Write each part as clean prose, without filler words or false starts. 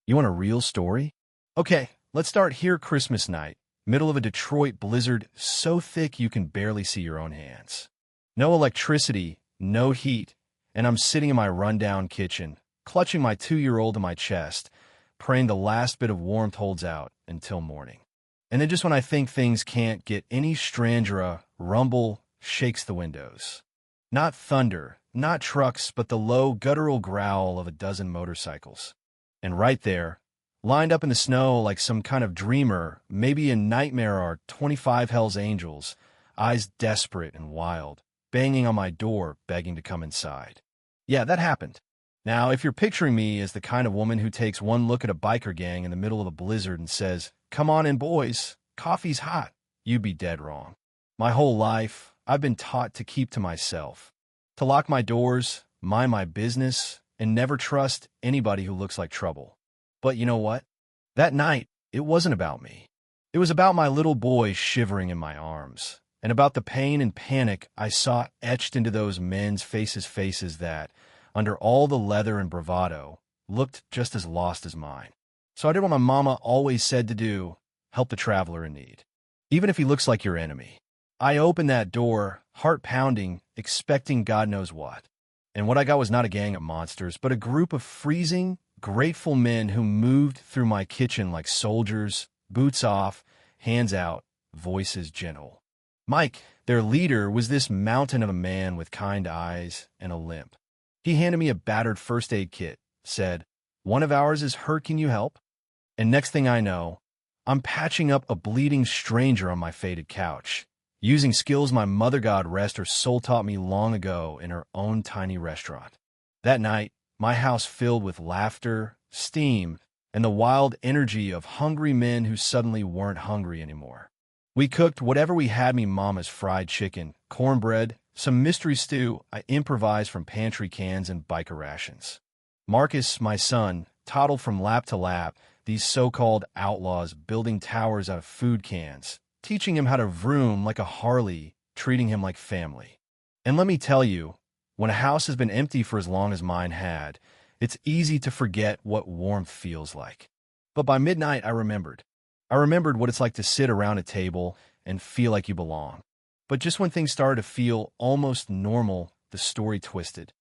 You want a real story? Okay, let's start here Christmas night, middle of a Detroit blizzard so thick you can barely see your own hands. No electricity, no heat, and I'm sitting in my rundown kitchen, clutching my 2-year-old in my chest, praying the last bit of warmth holds out until morning. And then just when I think things can't get any stranger, a rumble shakes the windows. Not thunder, not trucks, but the low, guttural growl of a dozen motorcycles. And right there, lined up in the snow like some kind of dreamer, maybe a nightmare, are 25 Hell's Angels, eyes desperate and wild, banging on my door, begging to come inside. Yeah, that happened. Now, if you're picturing me as the kind of woman who takes one look at a biker gang in the middle of a blizzard and says, "Come on in, boys, coffee's hot," you'd be dead wrong. My whole life, I've been taught to keep to myself, to lock my doors, mind my business, and never trust anybody who looks like trouble. But you know what? That night, it wasn't about me. It was about my little boy shivering in my arms, and about the pain and panic I saw etched into those men's faces that, under all the leather and bravado, looked just as lost as mine. So I did what my mama always said to do: help the traveler in need, even if he looks like your enemy. I opened that door, heart pounding, expecting God knows what. And what I got was not a gang of monsters, but a group of freezing, grateful men who moved through my kitchen like soldiers, boots off, hands out, voices gentle. Mike, their leader, was this mountain of a man with kind eyes and a limp. He handed me a battered first aid kit, said, "One of ours is hurt, can you help?" And next thing I know, I'm patching up a bleeding stranger on my faded couch, using skills my mother, God rest her soul, taught me long ago in her own tiny restaurant. That night, my house filled with laughter, steam, and the wild energy of hungry men who suddenly weren't hungry anymore. We cooked whatever we had: me mama's fried chicken, cornbread, some mystery stew I improvised from pantry cans, and biker rations. Marcus, my son, toddled from lap to lap, these so-called outlaws building towers out of food cans, teaching him how to vroom like a Harley, treating him like family. And let me tell you, when a house has been empty for as long as mine had, it's easy to forget what warmth feels like. But by midnight, I remembered. I remembered what it's like to sit around a table and feel like you belong. But just when things started to feel almost normal, the story twisted.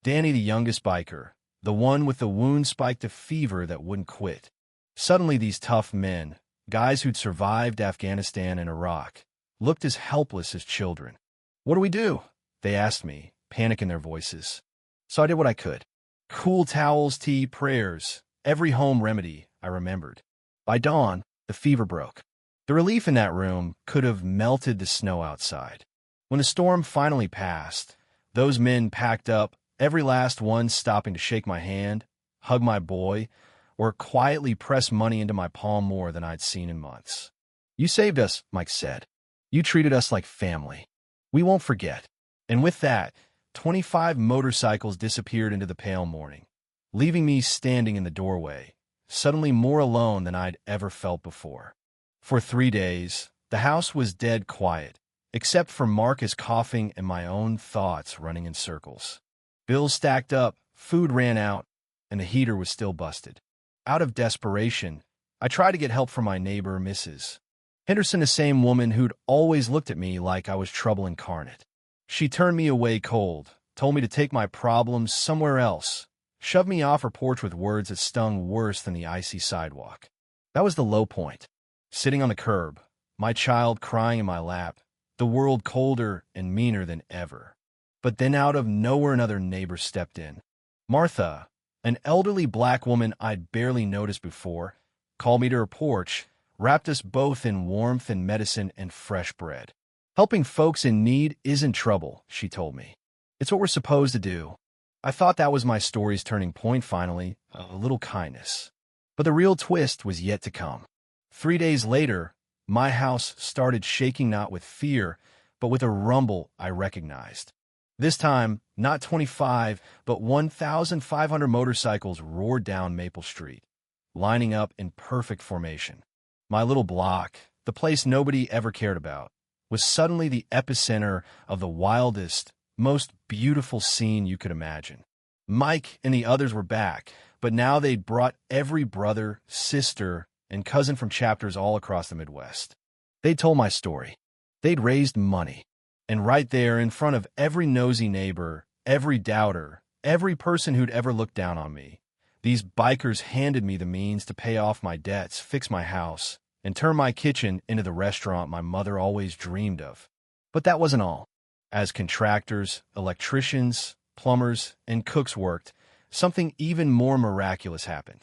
Danny, the youngest biker, the one with the wound spiked to fever that wouldn't quit. Suddenly these tough men, guys who'd survived Afghanistan and Iraq, looked as helpless as children. "What do we do?" they asked me, panic in their voices. So I did what I could. Cool towels, tea, prayers, every home remedy I remembered. By dawn, the fever broke. The relief in that room could have melted the snow outside. When the storm finally passed, those men packed up, every last one stopping to shake my hand, hug my boy, or quietly press money into my palm more than I'd seen in months. "You saved us," Mike said. "You treated us like family. We won't forget." And with that, 25 motorcycles disappeared into the pale morning, leaving me standing in the doorway, suddenly more alone than I'd ever felt before. For 3 days, the house was dead quiet, except for Marcus coughing and my own thoughts running in circles. Bills stacked up, food ran out, and the heater was still busted. Out of desperation, I tried to get help from my neighbor, Mrs. Henderson, the same woman who'd always looked at me like I was trouble incarnate. She turned me away cold, told me to take my problems somewhere else, shoved me off her porch with words that stung worse than the icy sidewalk. That was the low point. Sitting on the curb, my child crying in my lap, the world colder and meaner than ever. But then out of nowhere, another neighbor stepped in. Martha, an elderly black woman I'd barely noticed before, called me to her porch, wrapped us both in warmth and medicine and fresh bread. "Helping folks in need isn't trouble," she told me. "It's what we're supposed to do." I thought that was my story's turning point finally, a little kindness. But the real twist was yet to come. 3 days later, my house started shaking, not with fear, but with a rumble I recognized. This time, not 25, but 1,500 motorcycles roared down Maple Street, lining up in perfect formation. My little block, the place nobody ever cared about, was suddenly the epicenter of the wildest, most beautiful scene you could imagine. Mike and the others were back, but now they'd brought every brother, sister, and cousin from chapters all across the Midwest. They'd told my story. They'd raised money. And right there, in front of every nosy neighbor, every doubter, every person who'd ever looked down on me, these bikers handed me the means to pay off my debts, fix my house, and turn my kitchen into the restaurant my mother always dreamed of. But that wasn't all. As contractors, electricians, plumbers, and cooks worked, something even more miraculous happened.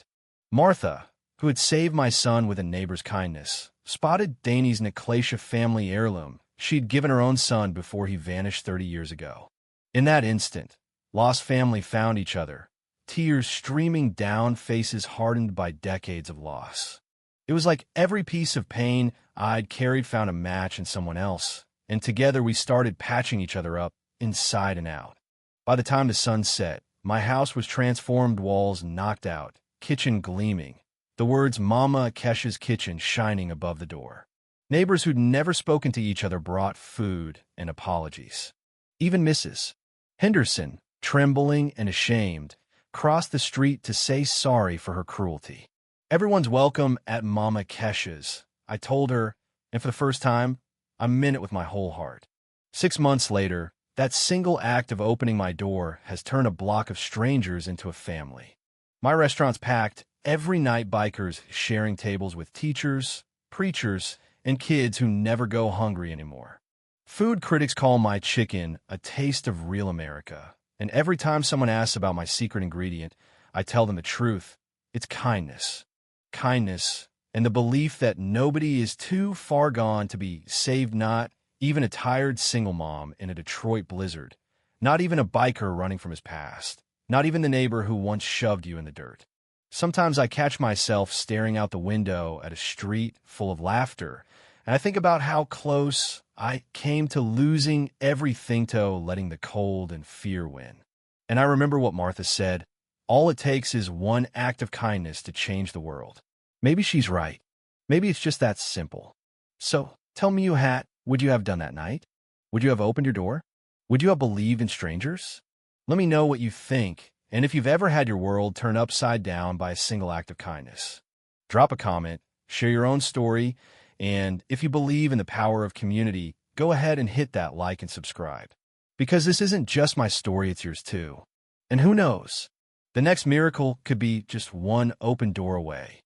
Martha, who had saved my son with a neighbor's kindness, spotted Danny's Nicolacia family heirloom she'd given her own son before he vanished 30 years ago. In that instant, lost family found each other, tears streaming down faces hardened by decades of loss. It was like every piece of pain I'd carried found a match in someone else, and together we started patching each other up inside and out. By the time the sun set, my house was transformed, walls knocked out, kitchen gleaming, the words Mama Kesha's Kitchen shining above the door. Neighbors who'd never spoken to each other brought food and apologies. Even Mrs. Henderson, trembling and ashamed, crossed the street to say sorry for her cruelty. Everyone's welcome at Mama Kesha's, I told her, and for the first time, I meant it with my whole heart. 6 months later, that single act of opening my door has turned a block of strangers into a family. My restaurant's packed, every night bikers sharing tables with teachers, preachers, and kids who never go hungry anymore. Food critics call my chicken a taste of real America, and every time someone asks about my secret ingredient, I tell them the truth. It's kindness. Kindness, and the belief that nobody is too far gone to be saved, not even a tired single mom in a Detroit blizzard, not even a biker running from his past, not even the neighbor who once shoved you in the dirt. Sometimes I catch myself staring out the window at a street full of laughter, and I think about how close I came to losing everything to letting the cold and fear win. And I remember what Martha said, all it takes is one act of kindness to change the world. Maybe she's right. Maybe it's just that simple. So, tell me, would you have done that night? Would you have opened your door? Would you have believed in strangers? Let me know what you think, and if you've ever had your world turned upside down by a single act of kindness. Drop a comment, share your own story, and if you believe in the power of community, go ahead and hit that like and subscribe. Because this isn't just my story, it's yours too. And who knows? The next miracle could be just one open door away.